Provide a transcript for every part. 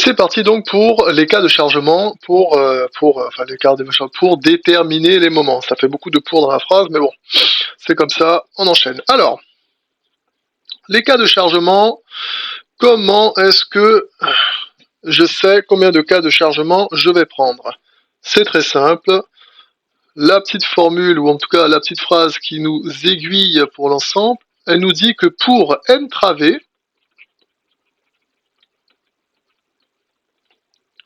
C'est parti donc pour les cas de chargement, enfin les cas de chargement, pour déterminer les moments. Ça fait beaucoup de pour dans la phrase, mais bon, c'est comme ça, on enchaîne. Alors, les cas de chargement, comment est-ce que je sais combien de cas de chargement je vais prendre? C'est très simple. La petite formule, ou en tout cas la petite phrase qui nous aiguille pour l'ensemble, elle nous dit que pour n travées,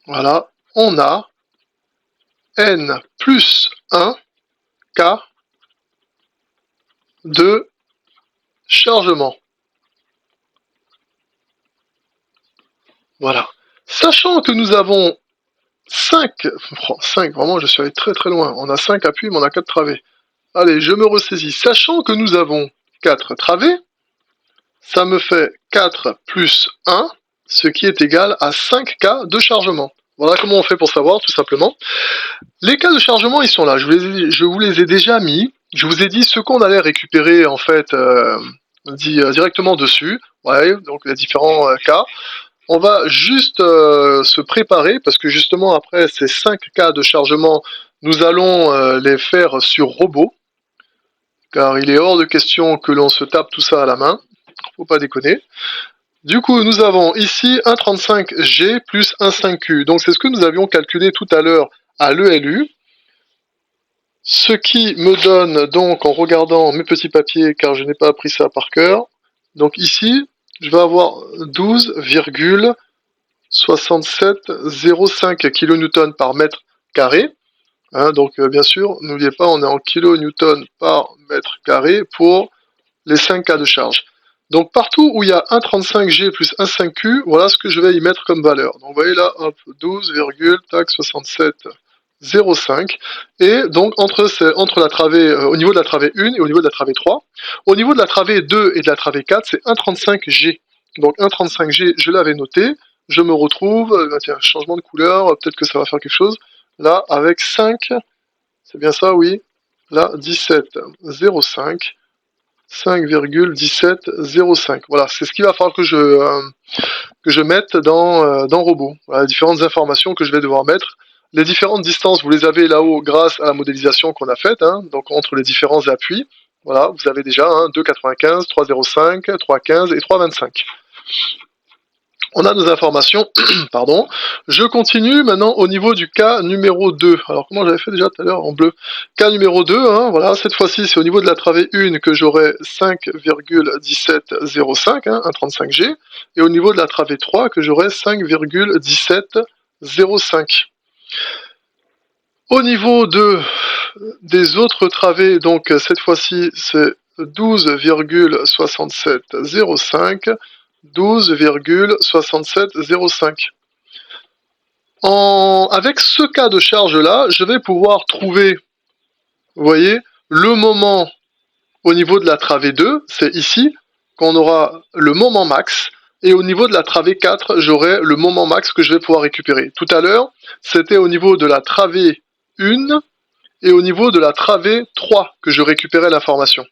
voilà, on a n plus 1 cas de chargement. Voilà. Sachant que nous avons 5, vraiment je suis allé très très loin, on a 5 appuis mais on a 4 travées. Allez, je me ressaisis. Sachant que nous avons 4 travées, ça me fait 4 plus 1, ce qui est égal à 5 cas de chargement. Voilà comment on fait pour savoir, tout simplement. Les cas de chargement, ils sont là. Je vous les ai déjà mis. Je vous ai dit ce qu'on allait récupérer, en fait, directement dessus. Ouais, donc les différents cas. On va juste se préparer, parce que justement, après ces 5 cas de chargement, nous allons les faire sur robot. Car il est hors de question que l'on se tape tout ça à la main. Faut pas déconner. Du coup, nous avons ici un 35G plus un 5Q. Donc c'est ce que nous avions calculé tout à l'heure à l'ELU. Ce qui me donne donc, en regardant mes petits papiers, car je n'ai pas appris ça par cœur, donc ici, je vais avoir 12,6705 kN par mètre carré. Hein, donc bien sûr, n'oubliez pas, on est en kN par mètre carré pour les 5 cas de charge. Donc partout où il y a un 35G plus un 5Q, voilà ce que je vais y mettre comme valeur. Donc vous voyez là, hop, 12,6705. Et donc entre la travée, au niveau de la travée 1 et au niveau de la travée 3. Au niveau de la travée 2 et de la travée 4, c'est un 35G. Donc un 35G, je l'avais noté. Je me retrouve, tiens, changement de couleur, peut-être que ça va faire quelque chose. Là, avec 5, c'est bien ça, oui. Là, 17,05. 5,1705. Voilà, c'est ce qu'il va falloir que je mette dans Robot. Voilà, les différentes informations que je vais devoir mettre. Les différentes distances, vous les avez là-haut grâce à la modélisation qu'on a faite, hein, donc entre les différents appuis. Voilà, vous avez déjà 2,95, 3,05, 3,15 et 3,25. On a nos informations, pardon. Je continue maintenant au niveau du cas numéro 2. Alors, comment j'avais fait déjà tout à l'heure en bleu? Cas numéro 2, voilà, cette fois-ci, c'est au niveau de la travée 1 que j'aurai 5,1705, un 35G, et au niveau de la travée 3 que j'aurai 5,1705. Au niveau des autres travées, donc cette fois-ci, c'est 12,6705, 12,6705. Avec ce cas de charge-là, je vais pouvoir trouver, vous voyez, le moment au niveau de la travée 2, c'est ici, qu'on aura le moment max, et au niveau de la travée 4, j'aurai le moment max que je vais pouvoir récupérer. Tout à l'heure, c'était au niveau de la travée 1 et au niveau de la travée 3 que je récupérais l'information.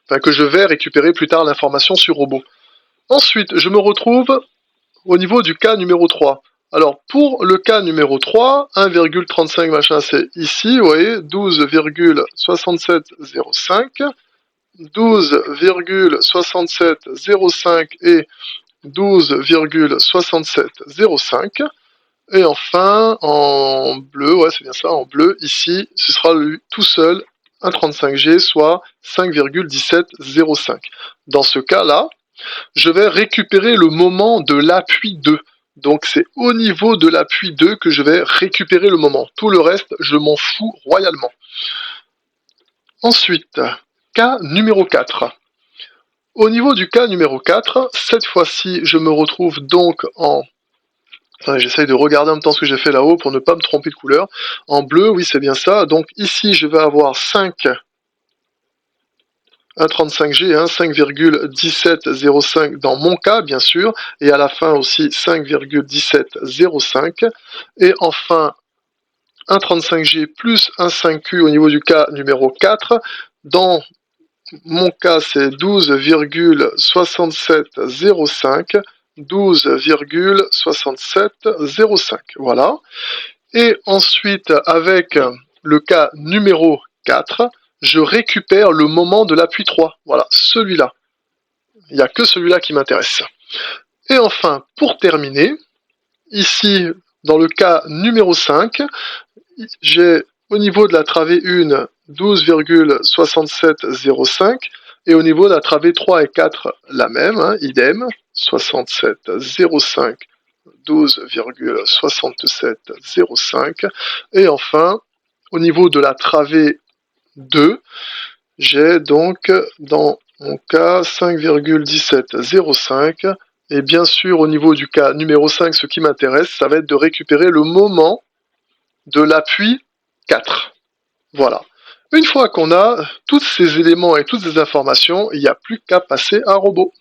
Enfin, que je vais récupérer plus tard l'information sur robot. Ensuite, je me retrouve au niveau du cas numéro 3. Alors, pour le cas numéro 3, 1,35 machin, c'est ici, vous voyez, 12,6705, 12,6705 et 12,6705. Et enfin, en bleu, ouais, c'est bien ça, en bleu, ici, ce sera tout seul un 35G, soit 5,1705. Dans ce cas-là, je vais récupérer le moment de l'appui 2. Donc c'est au niveau de l'appui 2 que je vais récupérer le moment. Tout le reste, je m'en fous royalement. Ensuite, cas numéro 4. Au niveau du cas numéro 4, cette fois-ci, je me retrouve donc en... J'essaye de regarder en même temps ce que j'ai fait là-haut pour ne pas me tromper de couleur. En bleu, oui, c'est bien ça. Donc ici, je vais avoir 5... un 35G, 5,1705 dans mon cas, bien sûr, et à la fin aussi 5,1705. Et enfin, un 35G plus un 5Q au niveau du cas numéro 4. Dans mon cas, c'est 12,6705 12,6705. Voilà. Et ensuite, avec le cas numéro 4, je récupère le moment de l'appui 3. Voilà, celui-là. Il n'y a que celui-là qui m'intéresse. Et enfin, pour terminer, ici, dans le cas numéro 5, j'ai au niveau de la travée 1, 12,6705, et au niveau de la travée 3 et 4, la même, idem, 6705, 12,6705. Et enfin, au niveau de la travée 2, j'ai donc dans mon cas 5,1705. Et bien sûr, au niveau du cas numéro 5, ce qui m'intéresse, ça va être de récupérer le moment de l'appui 4. Voilà. Une fois qu'on a tous ces éléments et toutes ces informations, il n'y a plus qu'à passer à un robot.